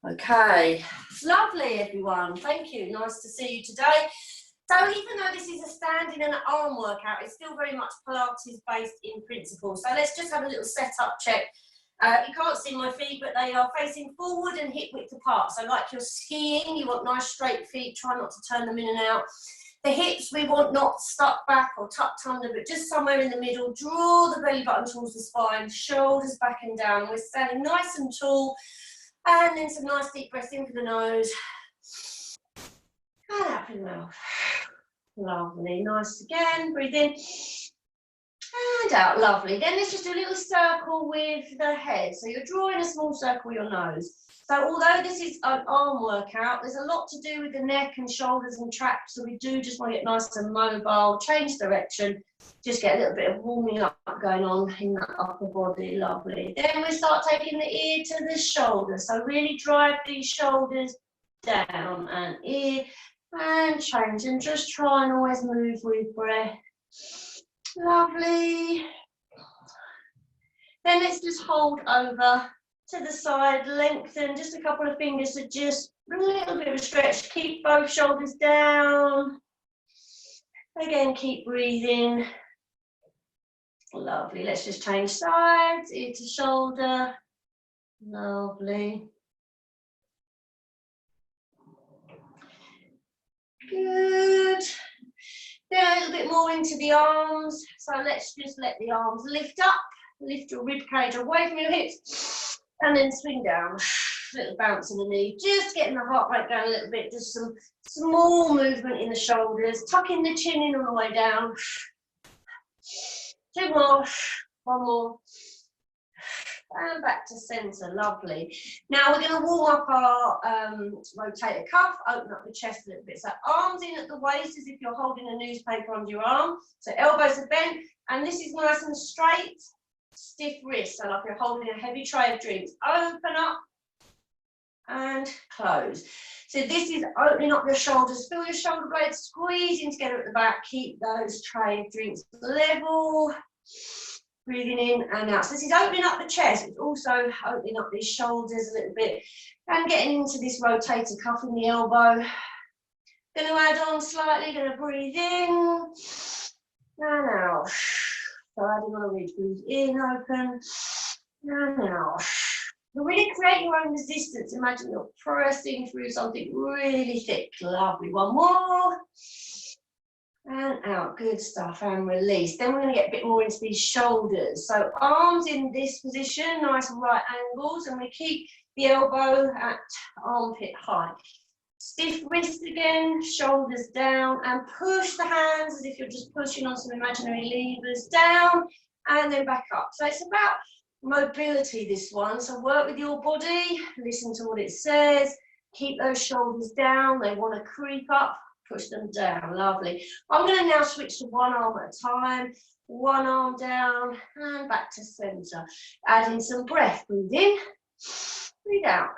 Okay, lovely everyone, thank you, nice to see you today. So even though this is a standing and an arm workout, it's still very much Pilates based in principle. So let's just have a little setup check. You can't see my feet, but they are facing forward and hip width apart. So like you're skiing, you want nice straight feet, try not to turn them in and out. The hips we want not stuck back or tucked under, but just somewhere in the middle. Draw the belly button towards the spine, shoulders back and down. We're standing nice and tall. And then some nice deep breaths in for the nose. And out through the mouth. Lovely, nice again, breathe in. And out, lovely. Then let's just do a little circle with the head. So you're drawing a small circle with your nose. So although this is an arm workout, there's a lot to do with the neck and shoulders and traps. So we do just want to get nice and mobile, change direction, just get a little bit of warming up going on in that upper body, lovely. Then we start taking the ear to the shoulder. So really drive these shoulders down and ear and change, and just try and always move with breath. Lovely. Then let's just hold over to the side, lengthen just a couple of fingers to just a little bit of a stretch. Keep both shoulders down. Again, keep breathing. Lovely. Let's just change sides, ear to shoulder. Lovely. Good. Then a little bit more into the arms. So let's just let the arms lift up. Lift your rib cage away from your hips. And then swing down. Little bounce in the knee. Just getting the heart rate down a little bit. Just some small movement in the shoulders. Tucking the chin in on the way down. Two more. One more. And back to centre, lovely. Now we're going to warm up our rotator cuff, open up the chest a little bit. So arms in at the waist as if you're holding a newspaper under your arm. So elbows are bent, and this is nice and straight, stiff wrist, so like you're holding a heavy tray of drinks. Open up and close. So this is opening up your shoulders, feel your shoulder blades squeezing together at the back, keep those tray of drinks level. Breathing in and out. So this is opening up the chest. It's also opening up these shoulders a little bit and getting into this rotator cuff in the elbow. Going to add on slightly, going to breathe in and out. So adding on a ridge, breathe in, open and out. You really create your own resistance. Imagine you're pressing through something really thick. Lovely. One more. And out, good stuff, and release. Then we're going to get a bit more into these shoulders. So arms in this position, nice right angles, and we keep the elbow at armpit height. Stiff wrist again, shoulders down, and push the hands as if you're just pushing on some imaginary levers down, and then back up. So it's about mobility, this one. So work with your body, listen to what it says, keep those shoulders down, they want to creep up. Push them down, lovely. I'm going to now switch to one arm at a time, one arm down and back to centre. Add in some breath, breathe in, breathe out.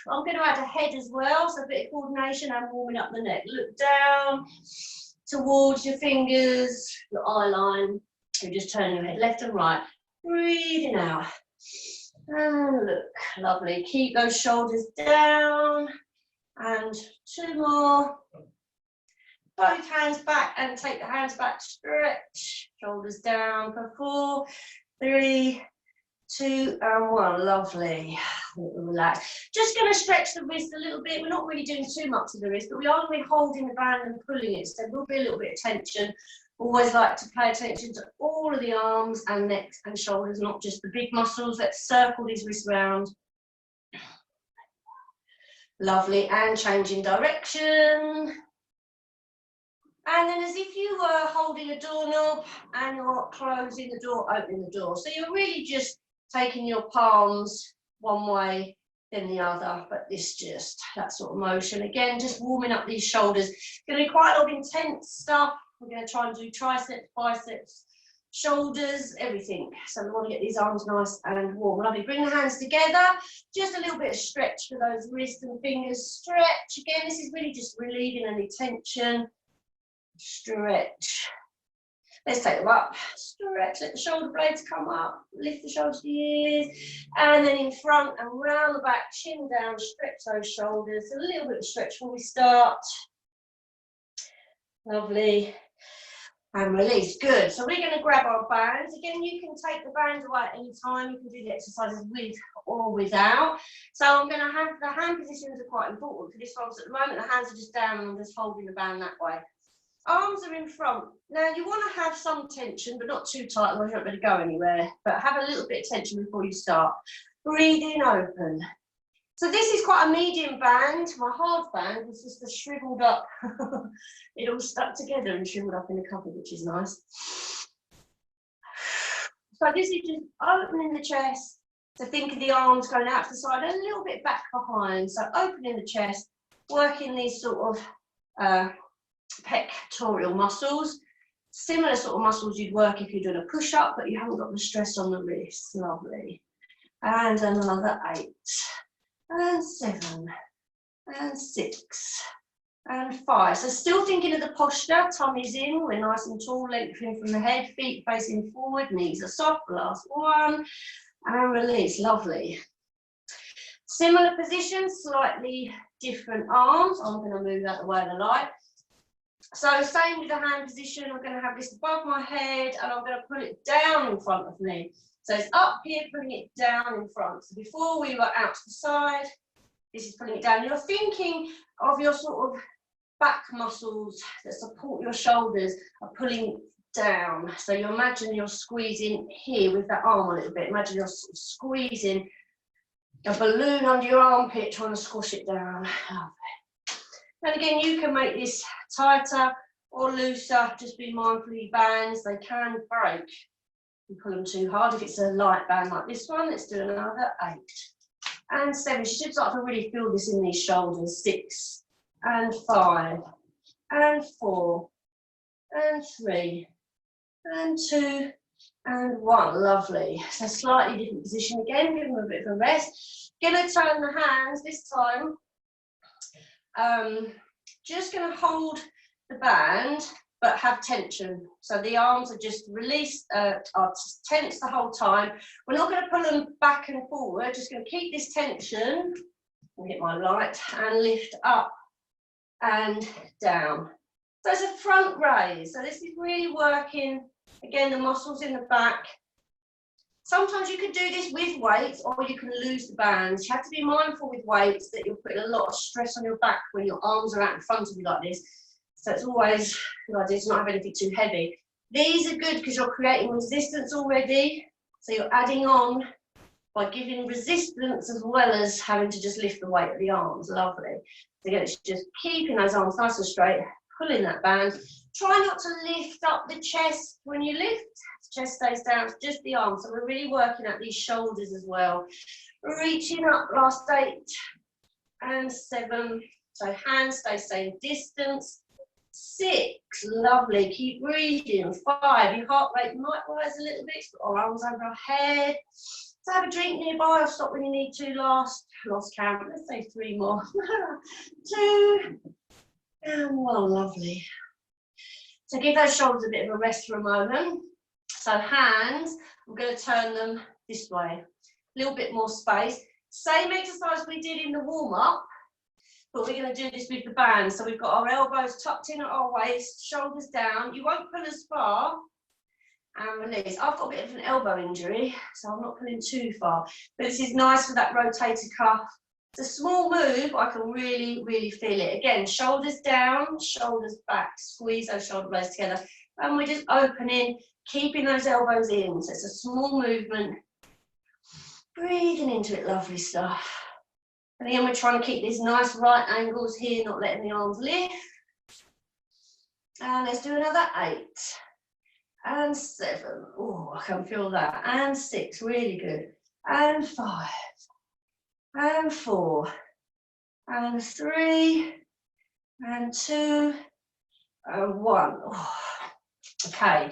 I'm going to add a head as well, so a bit of coordination and warming up the neck. Look down towards your fingers, your eye line, and just turn your head left and right. Breathing out. And look, lovely. Keep those shoulders down. And two more. Both hands back and take the hands back, stretch, shoulders down for 4, 3, 2 and 1, lovely. Relax. Just going to stretch the wrist a little bit. We're not really doing too much of the wrist, but we are going to be holding the band and pulling it, so there will be a little bit of tension. Always like to pay attention to all of the arms and necks and shoulders, not just the big muscles. Let's circle these wrists around. Lovely, and changing direction. And then as if you were holding a doorknob and you're closing the door, opening the door. So you're really just taking your palms one way, then the other, but this just, that sort of motion. Again, just warming up these shoulders. Going to be quite a lot of intense stuff. We're going to try and do triceps, biceps, shoulders, everything. So we want to get these arms nice and warm. Lovely. Bring the hands together. Just a little bit of stretch for those wrists and fingers. Stretch. Again, this is really just relieving any tension. Stretch. Let's take them up, stretch, let the shoulder blades come up, lift the shoulders to the ears, and then in front and round the back, chin down, stretch those shoulders, a little bit of stretch before we start. Lovely. And release, good. So we're going to grab our bands. Again, you can take the bands away at any time. You can do the exercises with or without. So I'm going to have the hand positions are quite important for this one. So at the moment, the hands are just down and I'm just holding the band that way. Arms are in front. Now you want to have some tension, but not too tight, otherwise you're not going to go anywhere. But have a little bit of tension before you start. Breathing open. So this is quite a medium band. My hard band was just a shriveled up. It all stuck together and shriveled up in a cupboard, which is nice. So this is just opening the chest. So think of the arms going out to the side, a little bit back behind. So opening the chest, working these sort of pectoral muscles. Similar sort of muscles you'd work if you're doing a push-up, but you haven't got the stress on the wrists. Lovely. And another 8. And 7, and 6, and 5. So still thinking of the posture, tummy's in, we're nice and tall, lengthening from the head, feet facing forward, knees are soft, last one, and release, lovely. Similar position, slightly different arms. I'm going to move out the way of the light. So same with the hand position, I'm going to have this above my head and I'm going to put it down in front of me. So it's up here, putting it down in front. So before we were out to the side, this is putting it down. You're thinking of your sort of back muscles that support your shoulders are pulling down. So you imagine you're squeezing here with that arm a little bit. Imagine you're sort of squeezing a balloon under your armpit, trying to squash it down. And again, you can make this tighter or looser. Just be mindful of your bands. They can break. You pull them too hard. If it's a light band like this one, let's do another 8 and 7. You should start to really feel this in these shoulders. 6 and 5 and 4 and 3 and 2 and 1. Lovely. So slightly different position again. Give them a bit of a rest. Gonna turn the hands this time. Just gonna hold the band but have tension. So the arms are just released, are tense the whole time. We're not going to pull them back and forward, just going to keep this tension. I'll get my light and lift up and down. So it's a front raise. So this is really working, again, the muscles in the back. Sometimes you could do this with weights or you can lose the bands. You have to be mindful with weights that you're putting a lot of stress on your back when your arms are out in front of you like this. So it's always a good idea to not have anything too heavy. These are good because you're creating resistance already. So you're adding on by giving resistance as well as having to just lift the weight of the arms. Lovely. So again, it's just keeping those arms nice and straight, pulling that band. Try not to lift up the chest when you lift. The chest stays down, it's just the arms. So we're really working at these shoulders as well. Reaching up, last 8 and 7. So hands stay same distance. 6, lovely, keep breathing. 5, your heart rate might rise a little bit, put our arms over our head. So have a drink nearby, or stop when you need to. Lost count, let's say 3 more. 2, and 1, lovely. So give those shoulders a bit of a rest for a moment. So hands, I'm going to turn them this way. A little bit more space. Same exercise we did in the warm-up. But we're going to do this with the band. So we've got our elbows tucked in at our waist, shoulders down. You won't pull as far and release. I've got a bit of an elbow injury, so I'm not pulling too far. But this is nice for that rotator cuff. It's a small move, but I can really, really feel it. Again, shoulders down, shoulders back. Squeeze those shoulder blades together. And we're just opening, keeping those elbows in. So it's a small movement. Breathing into it, lovely stuff. And again, we're trying to keep these nice right angles here, not letting the arms lift. And let's do another 8 and 7. Oh, I can feel that. And 6, really good. And 5 and 4 and 3 and 2 and 1. Oh. Okay,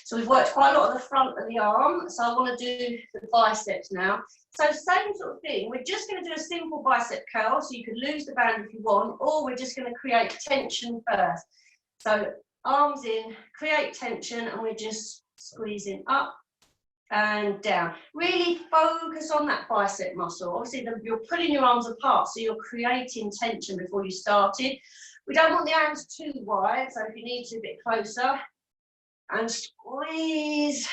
so we've worked quite a lot of the front of the arm, so I want to do the biceps now. So same sort of thing, we're just going to do a simple bicep curl, so you can lose the band if you want, or we're just going to create tension first. So arms in, create tension, and we're just squeezing up and down. Really focus on that bicep muscle. Obviously, you're pulling your arms apart, so you're creating tension before you started. We don't want the hands too wide, so if you need to, a bit closer. And squeeze.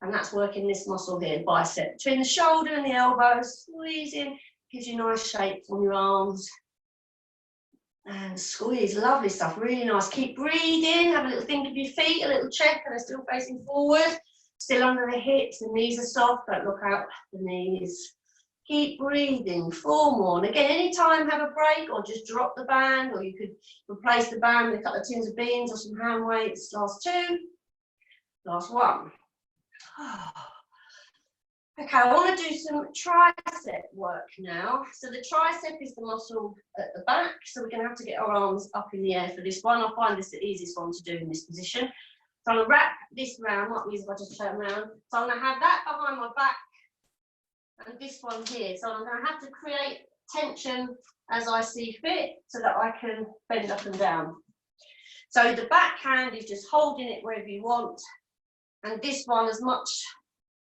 And that's working this muscle here, bicep. Between the shoulder and the elbow, squeezing, gives you nice shape on your arms. And squeeze, lovely stuff, really nice. Keep breathing, have a little think of your feet, a little check, and they're still facing forward. Still under the hips, the knees are soft, don't look out the knees. Keep breathing, 4 more. And again, anytime have a break or just drop the band, or you could replace the band with a couple of tins of beans or some hand weights. Last 2, last 1. Okay, I want to do some tricep work now. So the tricep is the muscle at the back, so we're going to have to get our arms up in the air for this one. I find this the easiest one to do in this position. So I'm going to wrap this round, not easy if I just turn around. So I'm going to have that behind my back and this one here. So I'm going to have to create tension as I see fit so that I can bend up and down. So the back hand is just holding it wherever you want. And this one as much,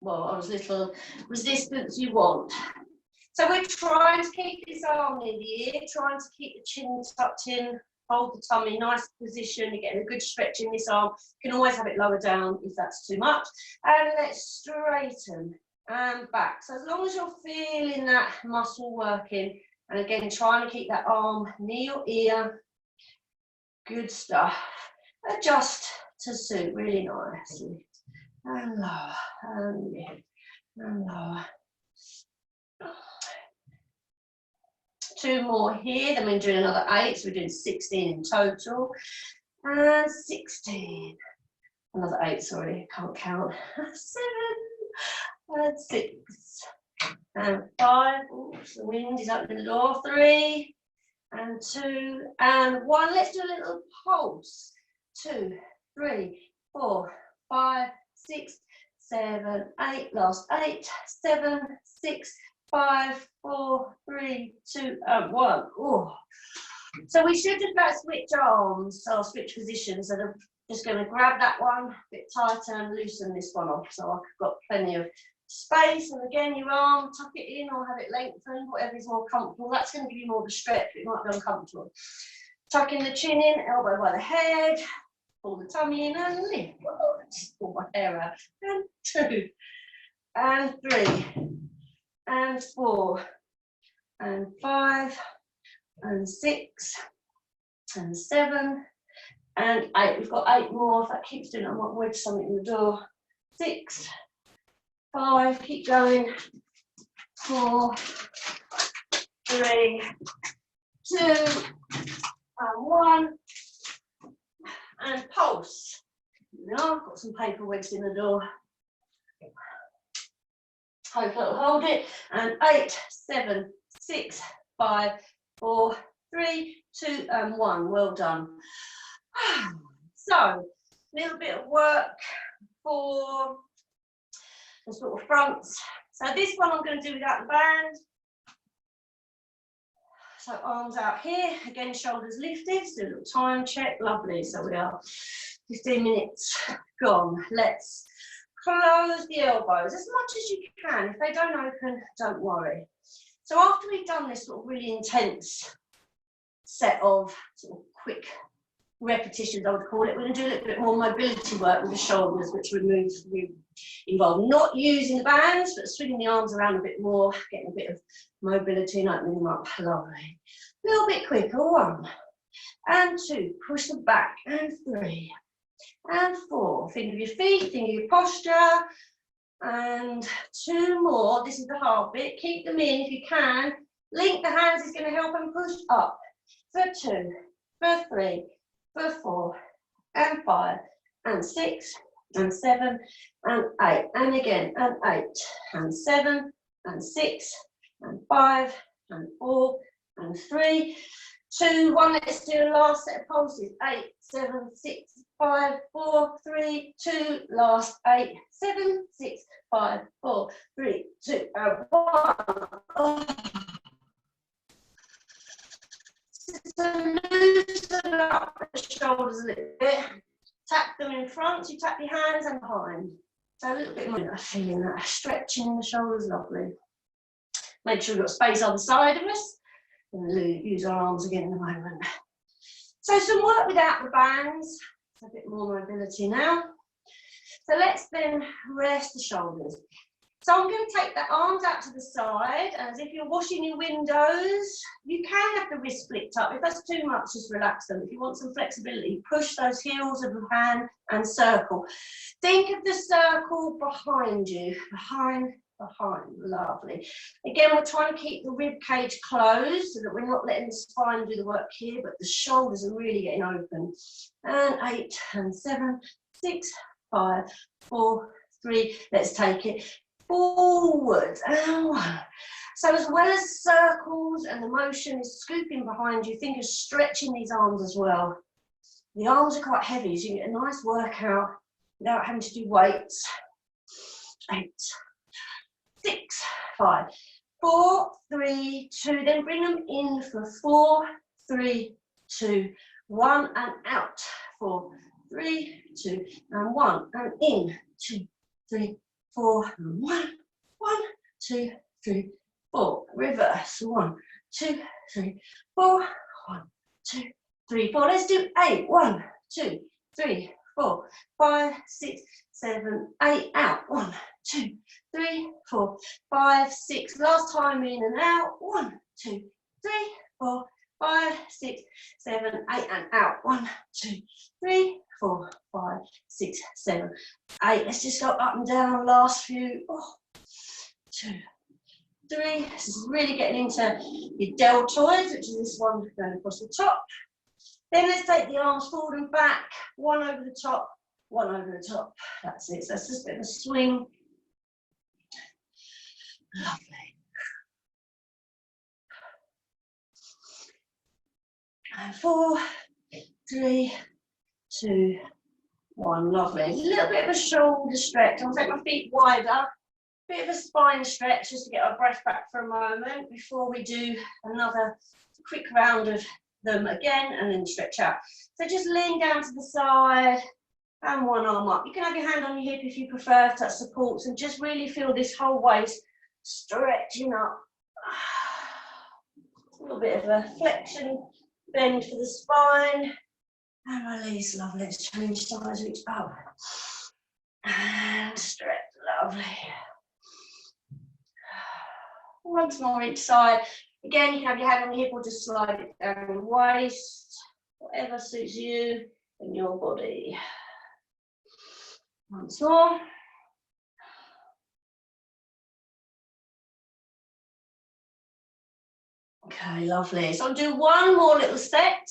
well, as little resistance you want. So we're trying to keep this arm in the ear, trying to keep the chin tucked in, hold the tummy, nice position. You're getting a good stretch in this arm. You can always have it lower down if that's too much. And let's straighten and back. So as long as you're feeling that muscle working, and again, trying to keep that arm near your ear. Good stuff. Adjust to suit really nicely. And lower, and lift, and lower. 2 more here, then we're doing another 8, so we're doing 16 in total. And 16. Another 8, sorry, I can't count. 7, and 6, and 5. Oops, the wind is opening the door. 3, and 2, and 1. Let's do a little pulse. 2, 3, 4, 5, 6, 7, 8, last 8, 7, 6, 5, 4, 3, 2, and 1. Ooh. So we should just about switch arms, or switch positions. So I'm just going to grab that one a bit tighter and loosen this one off. So I've got plenty of space. And again, your arm, tuck it in or have it lengthened, whatever is more comfortable. That's going to give you more of a stretch, but it might be uncomfortable. Tucking the chin in, elbow by the head. Pull the tummy in and lift. Oh, just pull my hair out. And 2, and 3, and 4, and 5, and 6, and 7, and 8. We've got 8 more. If that keeps doing it, I might wedge something in the door. 6, 5, keep going. 4, 3, 2, and 1. And pulse. Now I've got some paper wedged in the door. Hope that'll hold it. And 8, 7, 6, 5, 4, 3, 2, and 1. Well done. So, a little bit of work for the sort of fronts. So this one I'm going to do without the band. So arms out here, again, shoulders lifted, do a little time check, lovely. So we are 15 minutes gone. Let's close the elbows as much as you can. If they don't open, don't worry. So after we've done this sort of really intense set of sort of quick repetitions, I would call it, we're going to do a little bit more mobility work with the shoulders, which involve not using the bands, but swinging the arms around a bit more, getting a bit of mobility and opening them up. Lovely. A little bit quicker. 1, and 2. Push them back. And 3, and 4. Think of your feet, think of your posture. And 2 more. This is the hard bit. Keep them in if you can. Link the hands is going to help them push up. For 2, for 3, for 4, and 5, and 6, and 7, and 8, and again, and 8, and 7, and 6, and 5, and 4, and 3, 2, 1. Let's do a last set of pulses. 8, 7, 6, 5, 4, 3, 2. Last 8, 7, 6, 5, 4, 3, 2, and 1. Oh. So loosen up the shoulders a little bit. Tap them in front, you tap your hands and behind. So a little bit more feeling that stretching in the shoulders, lovely. Make sure we've got space on the side of us. And we'll use our arms again in a moment. So some work without the bands. A bit more mobility now. So let's then rest the shoulders. So I'm going to take the arms out to the side, and as if you're washing your windows, you can have the wrists flicked up. If that's too much, just relax them. If you want some flexibility, push those heels of the hand and circle. Think of the circle behind you, behind, lovely. Again, we're trying to keep the rib cage closed so that we're not letting the spine do the work here, but the shoulders are really getting open. And 8 and 7, 6, 5, 4, 3, let's take it. Forward and 1. So as well as circles and the motion is scooping behind you, think of stretching these arms as well. The arms are quite heavy, so you get a nice workout without having to do weights. 8, 6, 5, 4, 3, 2. Then bring them in for 4, 3, 2, 1 and out. 4, 3, 2 and 1 and in. 2, 3, 4 and 1, 1, 2, 3, 4. Reverse. 1, 2, 3, 4. 1, 2, 3, 4. Let's do 8. 1, 2, 3, 4, 5, 6, 7, 8. Out. 1, 2, 3, 4, 5, 6. Last time in and out. 1, 2, 3, 4, 5, 6, 7, 8 and out. 1, 2, 3, 4, 5, 6, 7, 8. Let's just go up and down. Last few. 2, 3. This is really getting into your deltoids, which is this one going across the top. Then let's take the arms forward and back. One over the top, one over the top. That's it. So that's just a bit of a swing. Lovely. And 4, 3, 2, 1. Lovely. A little bit of a shoulder stretch. I'll take my feet wider. Bit of a spine stretch just to get our breath back for a moment before we do another quick round of them again and then stretch out. So just lean down to the side and one arm up. You can have your hand on your hip if you prefer, if that supports, and just really feel this whole waist stretching up. A little bit of a flexion, bend for the spine. And release, lovely. Let's change sides, reach up. And stretch, lovely. Once more each side. Again, you can have your hand on the hip or just slide it down the waist. Whatever suits you and your body. Once more. Okay, lovely. So I'll do one more little set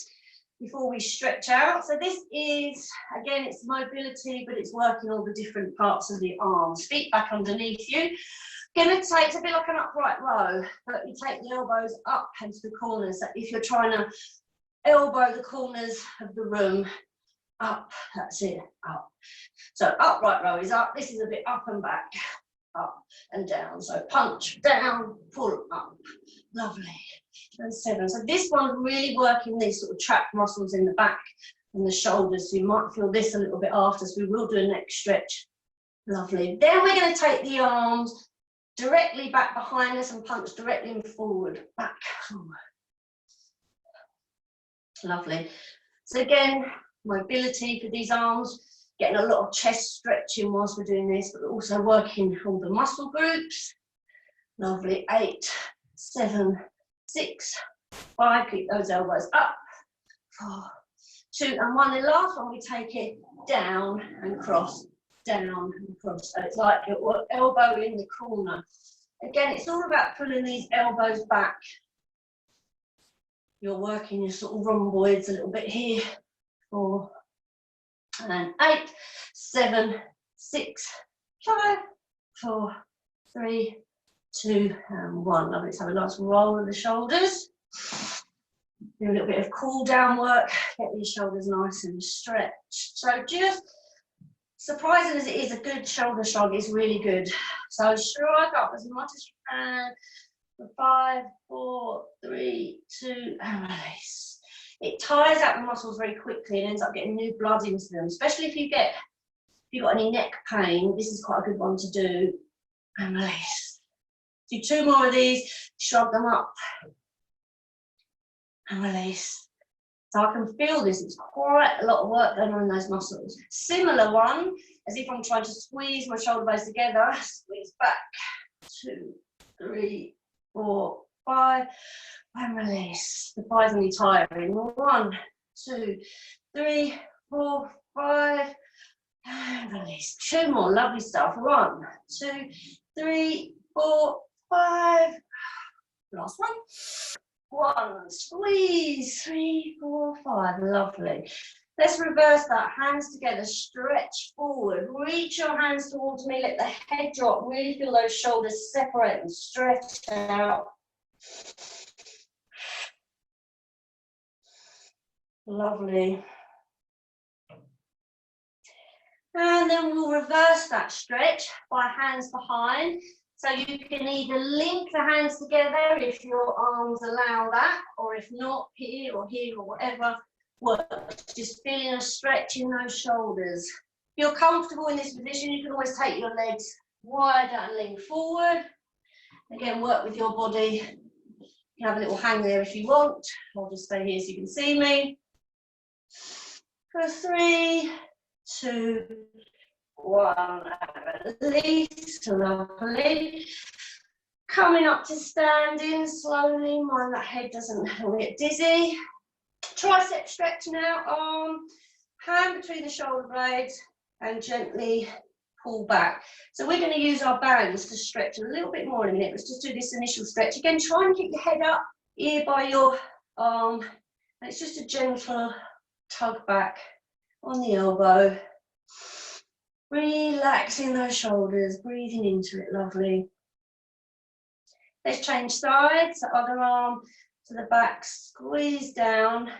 before we stretch out. So this is, again, it's mobility, but it's working all the different parts of the arms. Feet back underneath you. Going to take, it's a bit like an upright row, but you take the elbows up into the corners. So if you're trying to elbow the corners of the room, up, that's it, up. So upright row is up. This is a bit up and back, up and down. So punch, down, pull, up. Lovely. And 7. So this one's really working these sort of trap muscles in the back and the shoulders. So you might feel this a little bit after, so we will do a neck stretch. Lovely. Then we're going to take the arms directly back behind us and punch directly in forward, back, forward. Lovely. So again, mobility for these arms, getting a lot of chest stretching whilst we're doing this, but also working all the muscle groups. Lovely. 8, 7, 6, 5. Keep those elbows up. 4, 2 and 1. The last one, we take it down and cross. Down and cross. So it's like your elbow in the corner. Again, it's all about pulling these elbows back. You're working your sort of rhomboids a little bit here. 4 and 8, 7, 6, 5, 4, 3, 2 and 1. Lovely. Let's have a nice roll of the shoulders. Do a little bit of cool down work. Get these shoulders nice and stretched. So just surprising as it is, a good shoulder shrug is really good. So shrug up as much as you can. For 5, 4, 3, 2, and release. it tires out the muscles very quickly and ends up getting new blood into them, especially if you've got any neck pain. This is quite a good one to do. And release. Do 2 more of these, shrug them up and release. So I can feel this, it's quite a lot of work going on in those muscles. Similar one, as if I'm trying to squeeze my shoulder blades together, squeeze back, 2, 3, 4, 5, and release. The 5's going to be tiring. 1, 2, 3, 4, 5, and release. 2 more, lovely stuff. 1, 2, 3, 4, 5. Last one. 1, squeeze, 3, 4, 5, lovely. Let's reverse that, hands together, stretch forward, reach your hands towards me, let the head drop, really feel those shoulders separate and stretch out. Lovely. And then we'll reverse that stretch by hands behind. So you can either link the hands together if your arms allow that, or if not, here or whatever works. Just feeling a stretch in those shoulders. If you're comfortable in this position, you can always take your legs wide out and lean forward. Again, work with your body. You can have a little hang there if you want. I'll just stay here so you can see me. For 3, 2, 1, release, lovely. Coming up to standing slowly, mind that head doesn't get dizzy. Tricep stretch now, arm, hand between the shoulder blades and gently pull back. So we're going to use our bands to stretch a little bit more in a minute. Let's just do this initial stretch. Again, try and keep your head up, ear by your arm. And it's just a gentle tug back on the elbow. Relaxing those shoulders, breathing into it, lovely. Let's change sides, other arm to the back, squeeze down.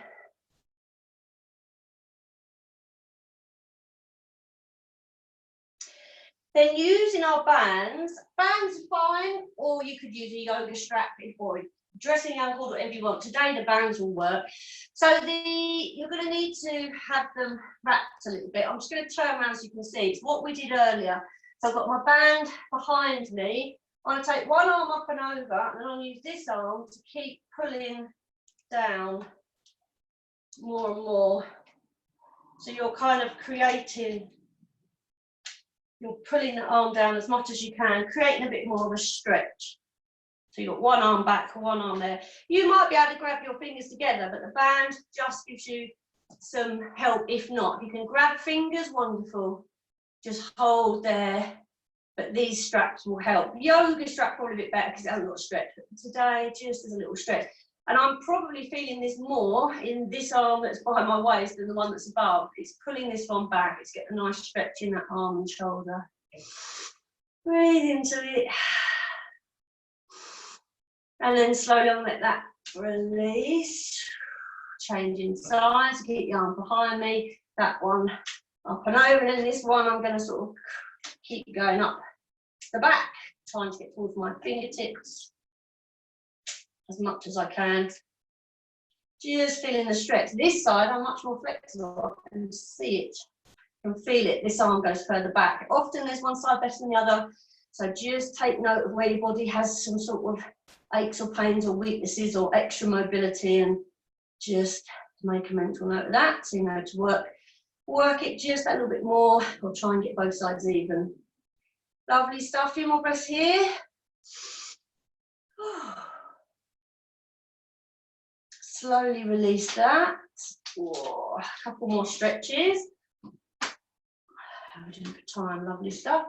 Then using our bands are fine, or you could use a yoga strap or dressing ankle, whatever you want. Today the bands will work. So you're going to need to have them wrapped a little bit. I'm just going to turn around so you can see. It's what we did earlier. So I've got my band behind me. I'm going to take one arm up and over, and then I'll use this arm to keep pulling down more and more. So you're kind of creating, you're pulling the arm down as much as you can, creating a bit more of a stretch. So you've got one arm back, one arm there. You might be able to grab your fingers together, but the band just gives you some help. If not, you can grab fingers, wonderful. Just hold there, but these straps will help. Yoga strap probably a bit better because it hasn't got a stretch, but today just as a little stretch. And I'm probably feeling this more in this arm that's by my waist than the one that's above. It's pulling this one back. It's getting a nice stretch in that arm and shoulder. Breathe into it. And then slowly I'll let that release. Changing sides, keep the arm behind me. That one up and over, and then this one I'm going to sort of keep going up the back, trying to get towards my fingertips as much as I can. Just feeling the stretch. This side I'm much more flexible. I can see it, I can feel it. This arm goes further back. Often there's one side better than the other. So just take note of where your body has some sort of aches or pains or weaknesses or extra mobility, and just make a mental note of that so you know to work it just a little bit more, or try and get both sides even. Lovely stuff. Few more breaths here. Slowly release that. A couple more stretches. How are we doing for time? Lovely stuff.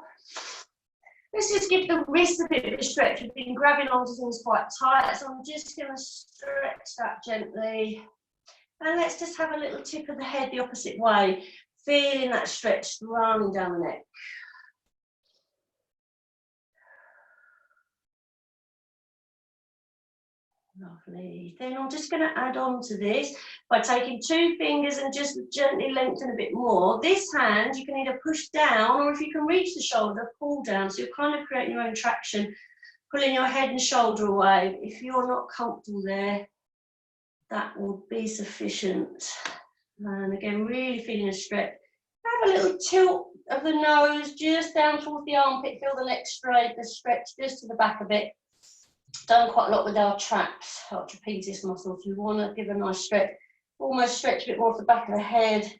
Let's just give the wrist a bit of a stretch. We've been grabbing onto things quite tight, so I'm just going to stretch that gently. And let's just have a little tip of the head the opposite way, feeling that stretch running down the neck. Lovely. Then I'm just going to add on to this by taking 2 fingers and just gently lengthen a bit more. This hand you can either push down, or if you can reach the shoulder, pull down. So you're kind of creating your own traction, pulling your head and shoulder away. If you're not comfortable there, that would be sufficient. And again, really feeling a stretch. Have a little tilt of the nose just down towards the armpit. Feel the neck straight, the stretch just to the back of it. Done quite a lot with our traps, our trapezius muscles. You want to give a nice stretch. Almost stretch a bit more off the back of the head.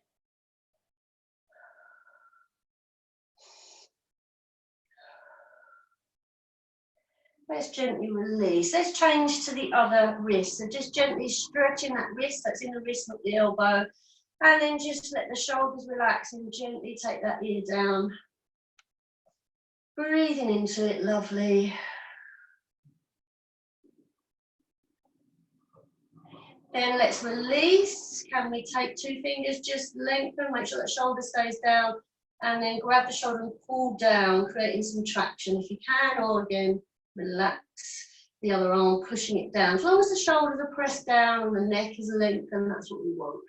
Let's gently release. Let's change to the other wrist. So just gently stretching that wrist, that's in the wrist, not the elbow. And then just let the shoulders relax and gently take that ear down. Breathing into it, lovely. Then let's release. Can we take 2 fingers, just lengthen, make sure that shoulder stays down, and then grab the shoulder and pull down, creating some traction if you can, or again, relax the other arm, pushing it down. As long as the shoulders are pressed down and the neck is lengthened, that's what we want.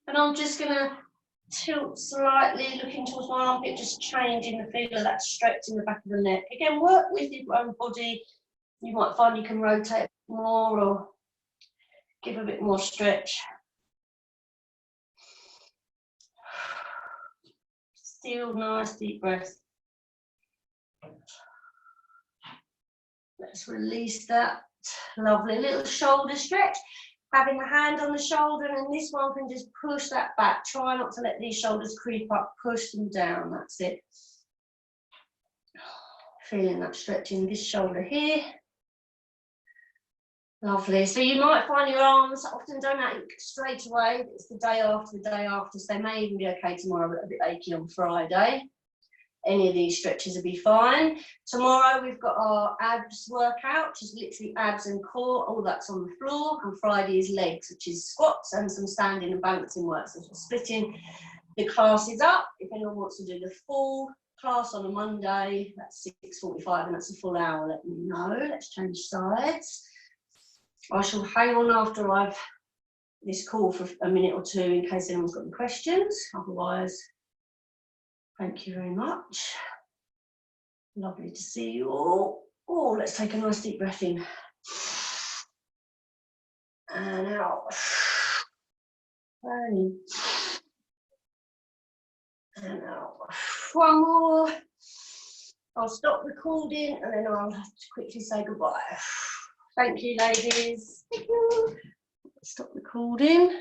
And I'm just going to tilt slightly, looking towards my armpit, just changing the feel of that stretch in the back of the neck. Again, work with your own body. You might find you can rotate more or give a bit more stretch. Still nice deep breath. Let's release that. Lovely little shoulder stretch. Having the hand on the shoulder, and this one can just push that back. Try not to let these shoulders creep up. Push them down. That's it. Feeling that stretch in this shoulder here. Lovely. So you might find your arms often don't ache straight away. It's the day after, so they may even be okay tomorrow, but a bit achy on Friday. Any of these stretches will be fine. Tomorrow we've got our abs workout, which is literally abs and core. All that's on the floor. And Friday is legs, which is squats and some standing and balancing work. So we're splitting the classes up. If anyone wants to do the full class on a Monday, that's 6:45, and that's a full hour. Let me know. Let's change sides. I shall hang on after I've this call for a minute or two in case anyone's got any questions. Otherwise, thank you very much. Lovely to see you all. Oh, let's take a nice deep breath in. And out. And in. And out. One more. I'll stop recording and then I'll have to quickly say goodbye. Thank you, ladies. Thank you. Stop recording.